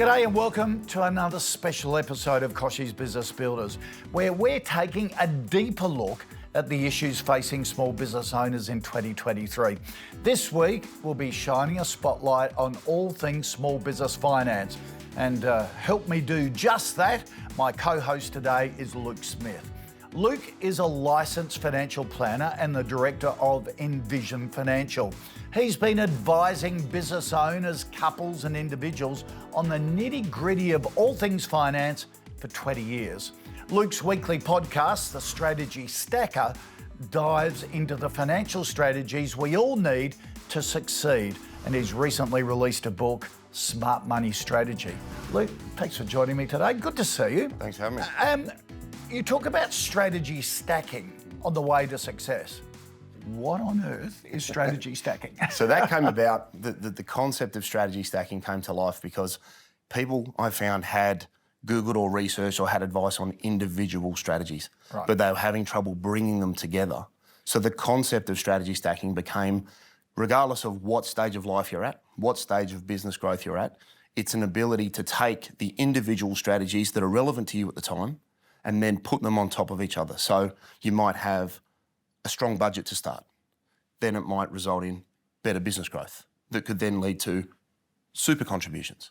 G'day and welcome to another special episode of Kochie's Business Builders, where we're taking a deeper look at the issues facing small business owners in 2023. This week, we'll be shining a spotlight on all things small business finance. And help me do just that, my co-host today is Luke Smith. Luke is a licensed financial planner and the Director of Envision Financial. He's been advising business owners, couples and individuals on the nitty-gritty of all things finance for 20 years. Luke's weekly podcast, The Strategy Stacker, dives into the financial strategies we all need to succeed, and he's recently released a book, Smart Money Strategy. Luke, thanks for joining me today. Good to see you. Thanks for having me. You talk about strategy stacking on the way to success. What on earth is strategy stacking? So that came about, the concept of strategy stacking came to life because people I found had Googled or researched or had advice on individual strategies, right, but they were having trouble bringing them together. So the concept of strategy stacking became, regardless of what stage of life you're at, what stage of business growth you're at, it's an ability to take the individual strategies that are relevant to you at the time and then put them on top of each other. So you might have a strong budget to start. Then it might result in better business growth that could then lead to super contributions,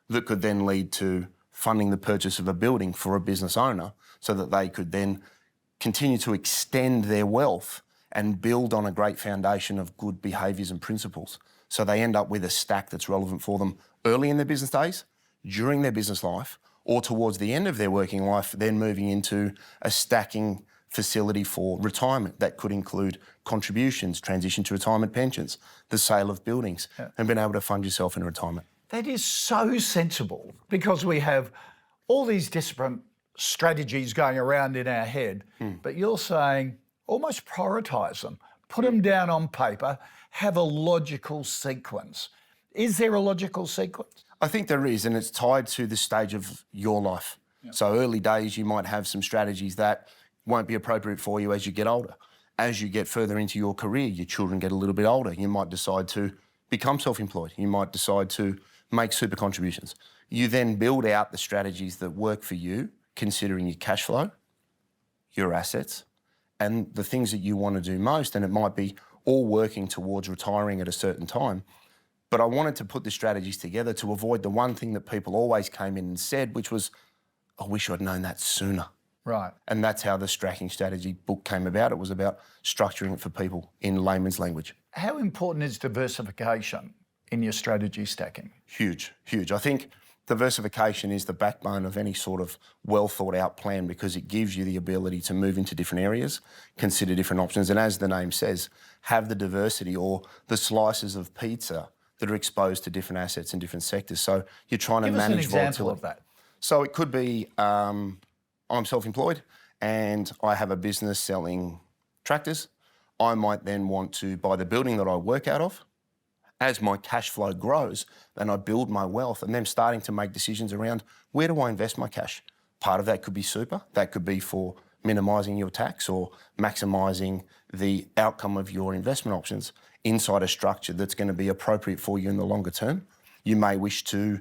that could then lead to funding the purchase of a building for a business owner so that they could then continue to extend their wealth and build on a great foundation of good behaviours and principles. So they end up with a stack that's relevant for them early in their business days, during their business life, or towards the end of their working life, then moving into a stacking facility for retirement that could include contributions, transition to retirement pensions, the sale of buildings, and being able to fund yourself in retirement. That is so sensible because we have all these different strategies going around in our head, but you're saying almost prioritise them, put them down on paper, have a logical sequence. Is there a logical sequence? I think there is, and it's tied to the stage of your life. Yep. So early days, you might have some strategies that won't be appropriate for you as you get older. As you get further into your career, your children get a little bit older. You might decide to become self-employed. You might decide to make super contributions. You then build out the strategies that work for you, considering your cash flow, your assets, and the things that you want to do most. And it might be all working towards retiring at a certain time. But I wanted to put the strategies together to avoid the one thing that people always came in and said, which was, I wish I'd known that sooner. Right. And that's how the Stacking Strategy book came about. It was about structuring it for people in layman's language. How important is diversification in your strategy stacking? Huge, huge. I think diversification is the backbone of any sort of well thought out plan because it gives you the ability to move into different areas, consider different options, and as the name says, have the diversity or the slices of pizza that are exposed to different assets in different sectors. So you're trying to manage volatility. Give us an example of that. So it could be, I'm self-employed and I have a business selling tractors. I might then want to buy the building that I work out of. As my cash flow grows, then I build my wealth and then starting to make decisions around where do I invest my cash? Part of that could be super. That could be for minimising your tax or maximising the outcome of your investment options inside a structure that's going to be appropriate for you in the longer term. You may wish to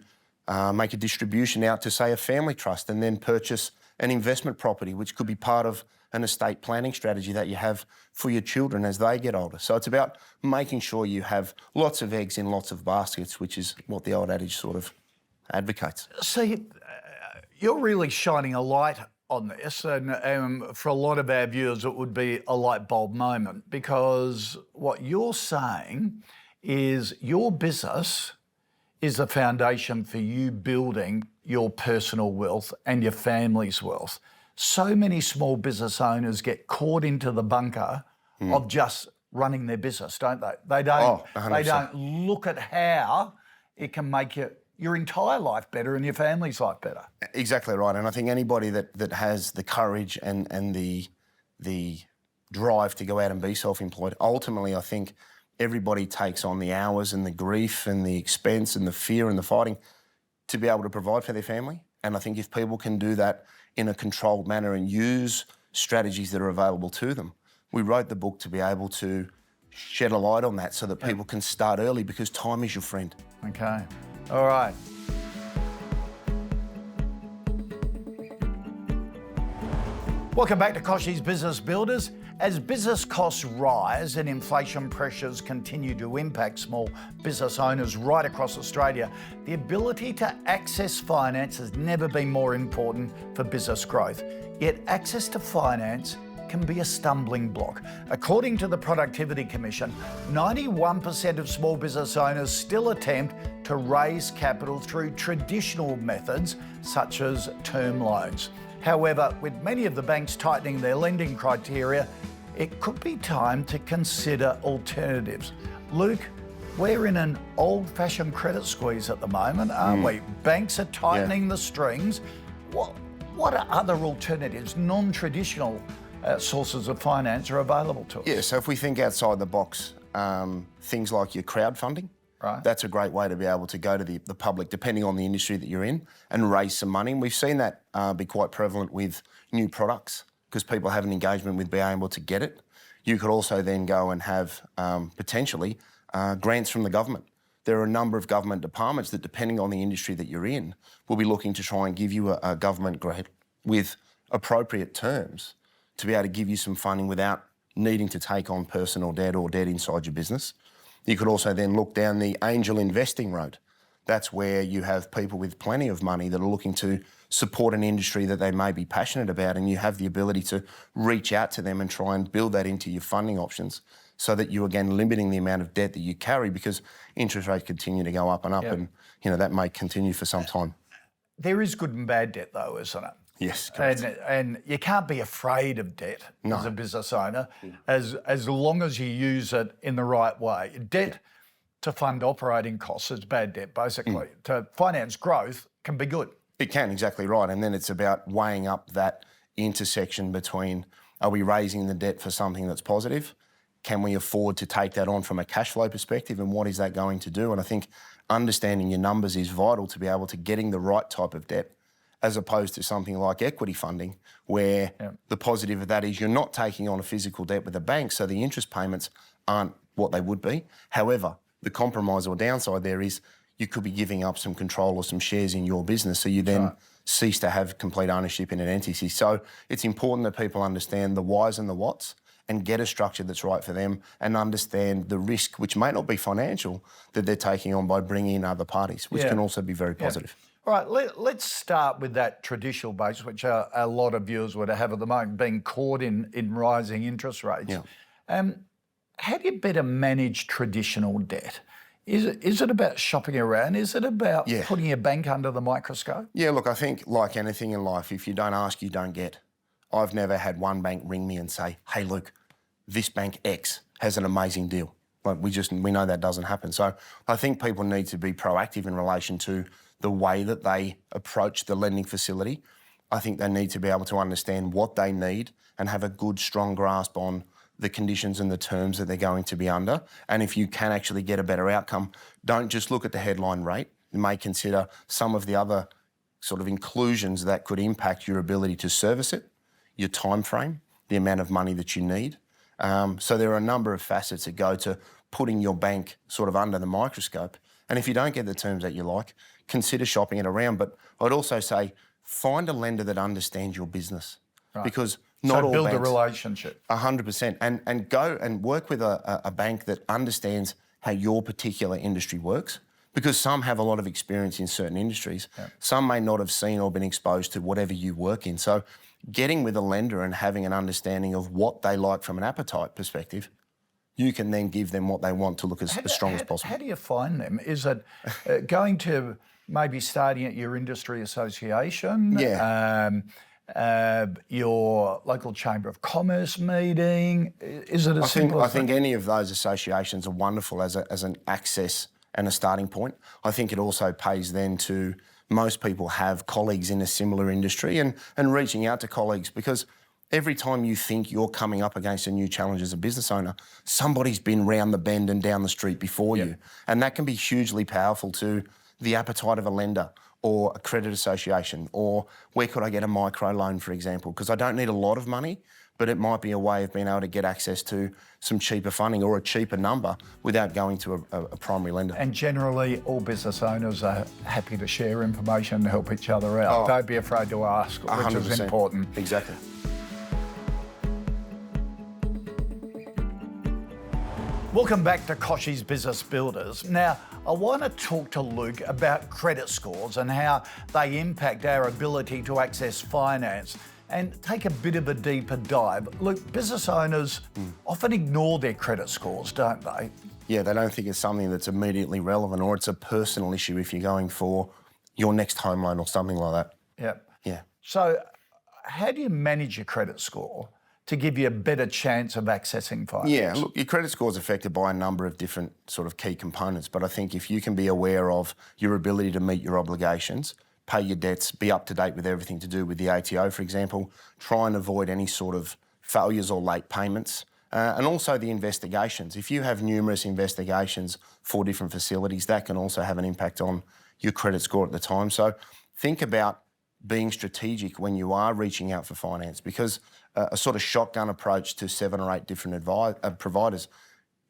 make a distribution out to, say, a family trust and then purchase an investment property, which could be part of an estate planning strategy that you have for your children as they get older. So it's about making sure you have lots of eggs in lots of baskets, which is what the old adage sort of advocates. See, you're really shining a light on this, and for a lot of our viewers it would be a light bulb moment, because what you're saying is your business is the foundation for you building your personal wealth and your family's wealth. So many small business owners get caught into the bunker of just running their business, don't they? They don't look at how it can make your entire life better and your family's life better. Exactly right. And I think anybody that has the courage and the drive to go out and be self-employed, ultimately I think everybody takes on the hours and the grief and the expense and the fear and the fighting to be able to provide for their family. And I think if people can do that in a controlled manner and use strategies that are available to them, we wrote the book to be able to shed a light on that so that people can start early because time is your friend. Okay. All right. Welcome back to Kochie's Business Builders. As business costs rise and inflation pressures continue to impact small business owners right across Australia, the ability to access finance has never been more important for business growth. Yet access to finance can be a stumbling block. According to the Productivity Commission, 91% of small business owners still attempt to raise capital through traditional methods such as term loans. However, with many of the banks tightening their lending criteria, it could be time to consider alternatives. Luke, we're in an old-fashioned credit squeeze at the moment, aren't we? Banks are tightening the strings. What are other alternatives, non-traditional sources of finance are available to us? Yeah, so if we think outside the box, things like your crowdfunding, right, that's a great way to be able to go to the public, depending on the industry that you're in, and raise some money. And we've seen that be quite prevalent with new products because people have an engagement with being able to get it. You could also then go and have potentially grants from the government. There are a number of government departments that, depending on the industry that you're in, will be looking to try and give you a government grant with appropriate terms to be able to give you some funding without needing to take on personal debt or debt inside your business. You could also then look down the angel investing road. That's where you have people with plenty of money that are looking to support an industry that they may be passionate about, and you have the ability to reach out to them and try and build that into your funding options so that you're, again, limiting the amount of debt that you carry because interest rates continue to go up and up, and that may continue for some time. There is good and bad debt though, isn't it? Yes, correct. And you can't be afraid of debt as a business owner as long as you use it in the right way. Debt to fund operating costs is bad debt, basically. To finance growth can be good. It can, exactly right. And then it's about weighing up that intersection between, are we raising the debt for something that's positive? Can we afford to take that on from a cash flow perspective, and what is that going to do? And I think understanding your numbers is vital to be able to getting the right type of debt, as opposed to something like equity funding, where the positive of that is you're not taking on a physical debt with a bank, so the interest payments aren't what they would be. However, the compromise or downside there is you could be giving up some control or some shares in your business, so you then cease to have complete ownership in an entity. So it's important that people understand the whys and the whats and get a structure that's right for them and understand the risk, which may not be financial, that they're taking on by bringing in other parties, which can also be very positive. All right, let's start with that traditional base, which a lot of viewers would have at the moment, being caught in rising interest rates. How do you better manage traditional debt? Is it about shopping around? Is it about putting your bank under the microscope? Yeah, look, I think like anything in life, if you don't ask, you don't get. I've never had one bank ring me and say, hey, Luke, this bank X has an amazing deal. Like we know that doesn't happen. So I think people need to be proactive in relation to the way that they approach the lending facility. I think they need to be able to understand what they need and have a good, strong grasp on the conditions and the terms that they're going to be under. And if you can actually get a better outcome, don't just look at the headline rate. You may consider some of the other sort of inclusions that could impact your ability to service it, your time frame, the amount of money that you need. So there are a number of facets that go to putting your bank sort of under the microscope. And if you don't get the terms that you like, consider shopping it around. But I'd also say find a lender that understands your business. Because not all build banks, a relationship. 100%. And go and work with a bank that understands how your particular industry works. Because some have a lot of experience in certain industries. Some may not have seen or been exposed to whatever you work in. So getting with a lender and having an understanding of what they like from an appetite perspective, you can then give them what they want to look as strong as possible. How do you find them? Is it going to maybe starting at your industry association? Your local chamber of commerce meeting? Is it as simple as I think any of those associations are wonderful as an access and a starting point. I think it also pays then to most people have colleagues in a similar industry and reaching out to colleagues, because every time you think you're coming up against a new challenge as a business owner, somebody's been round the bend and down the street before you. And that can be hugely powerful to the appetite of a lender or a credit association, or where could I get a micro loan, for example, because I don't need a lot of money, but it might be a way of being able to get access to some cheaper funding or a cheaper number without going to a primary lender. And generally, all business owners are happy to share information and help each other out. Don't be afraid to ask, which 100%. is important. Exactly. Welcome back to Kochie's Business Builders. Now, I want to talk to Luke about credit scores and how they impact our ability to access finance and take a bit of a deeper dive. Luke, business owners often ignore their credit scores, don't they? Yeah, they don't think it's something that's immediately relevant, or it's a personal issue if you're going for your next home loan or something like that. Yep. Yeah. So how do you manage your credit score to give you a better chance of accessing finance? Yeah, look, your credit score is affected by a number of different sort of key components, but I think if you can be aware of your ability to meet your obligations, pay your debts, be up to date with everything to do with the ATO, for example, try and avoid any sort of failures or late payments, and also the investigations. If you have numerous investigations for different facilities, that can also have an impact on your credit score at the time. So think about being strategic when you are reaching out for finance, because a sort of shotgun approach to 7 or 8 different providers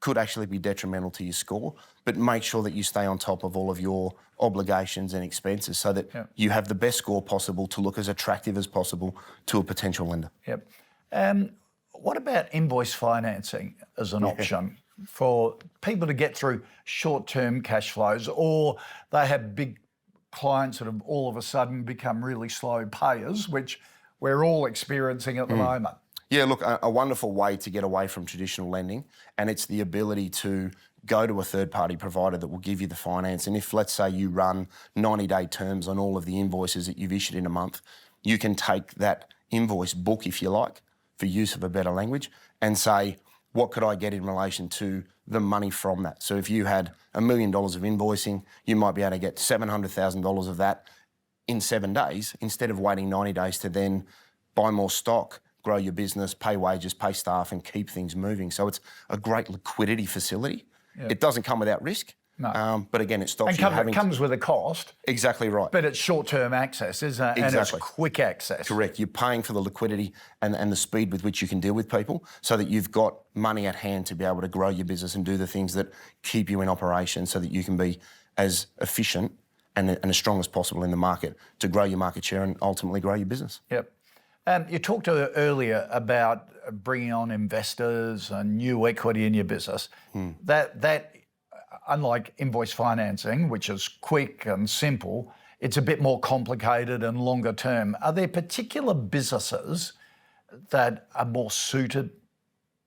could actually be detrimental to your score. But make sure that you stay on top of all of your obligations and expenses so that you have the best score possible to look as attractive as possible to a potential lender. Yep. What about invoice financing as an option for people to get through short-term cash flows, or they have big clients that have all of a sudden become really slow payers, which we're all experiencing at the moment? Yeah, look, a wonderful way to get away from traditional lending, and it's the ability to go to a third-party provider that will give you the finance. And if, let's say, you run 90-day terms on all of the invoices that you've issued in a month, you can take that invoice book, if you like, for use of a better language, and say, what could I get in relation to the money from that? So if you had $1 million of invoicing, you might be able to get $700,000 of that in 7 days, instead of waiting 90 days to then buy more stock, grow your business, pay wages, pay staff, and keep things moving. So it's a great liquidity facility. Yep. It doesn't come without risk. No. But again, it stops you having... It comes with a cost. Exactly right. But it's short-term access, isn't it? Exactly. And it's quick access. Correct. You're paying for the liquidity and the speed with which you can deal with people, so that you've got money at hand to be able to grow your business and do the things that keep you in operation, so that you can be as efficient and as strong as possible in the market to grow your market share and ultimately grow your business. Yep. You talked earlier about bringing on investors and new equity in your business. That, unlike invoice financing, which is quick and simple, it's a bit more complicated and longer term. Are there particular businesses that are more suited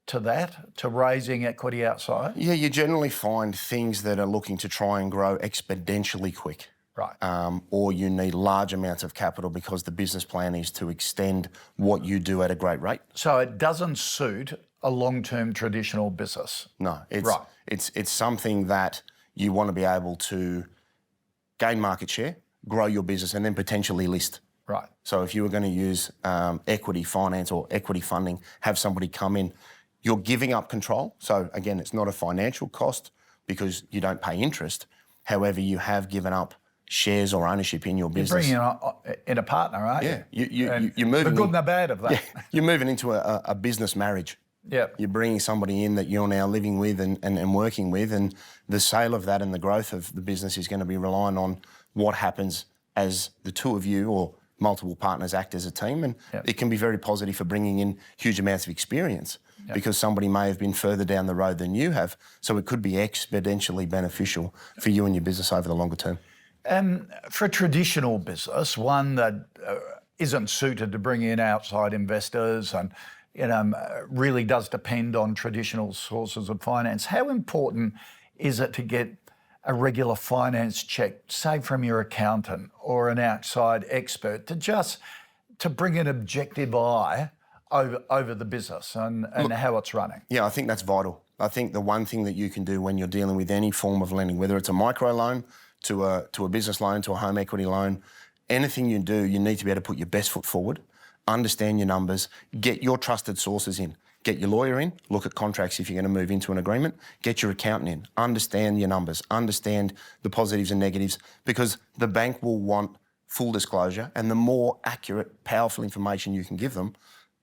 to that, to raising equity outside? Yeah, you generally find things that are looking to try and grow exponentially quick. Right. Or you need large amounts of capital because the business plan is to extend what you do at a great rate. So it doesn't suit a long-term traditional business? No, it's something that you want to be able to gain market share, grow your business, and then potentially list. Right. So if you were going to use equity finance or equity funding, have somebody come in, you're giving up control. So again, it's not a financial cost because you don't pay interest. However, you have given up shares or ownership in your business. You're bringing in a partner, aren't you? Yeah, you're moving... The good and the bad of that. Yeah, you're moving into a business marriage. Yeah. You're bringing somebody in that you're now living with and working with, and the sale of that and the growth of the business is going to be relying on what happens as the two of you or multiple partners act as a team, and it can be very positive for bringing in huge amounts of experience because somebody may have been further down the road than you have, so it could be exponentially beneficial for you and your business over the longer term. For a traditional business, one that isn't suited to bring in outside investors and really does depend on traditional sources of finance, how important is it to get a regular finance check, say from your accountant or an outside expert, to bring an objective eye over the business and how it's running? Yeah, I think that's vital. I think the one thing that you can do when you're dealing with any form of lending, whether it's a micro loan, to a business loan, to a home equity loan, anything you do, you need to be able to put your best foot forward, understand your numbers, get your trusted sources in. Get your lawyer in, look at contracts if you're going to move into an agreement, get your accountant in, understand your numbers, understand the positives and negatives, because the bank will want full disclosure, and the more accurate, powerful information you can give them,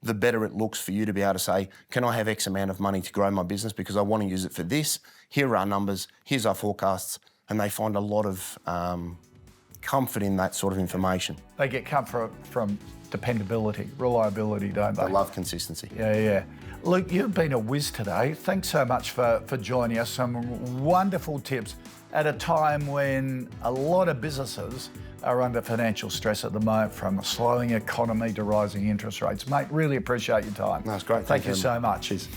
the better it looks for you to be able to say, can I have X amount of money to grow my business because I want to use it for this? Here are our numbers, here's our forecasts. And they find a lot of comfort in that sort of information. They get comfort from dependability, reliability, don't they? They love consistency. Yeah. Luke, you've been a whiz today. Thanks so much for joining us. Some wonderful tips at a time when a lot of businesses are under financial stress at the moment, from a slowing economy to rising interest rates. Mate, really appreciate your time. That's great. Thank you so much. Cheers.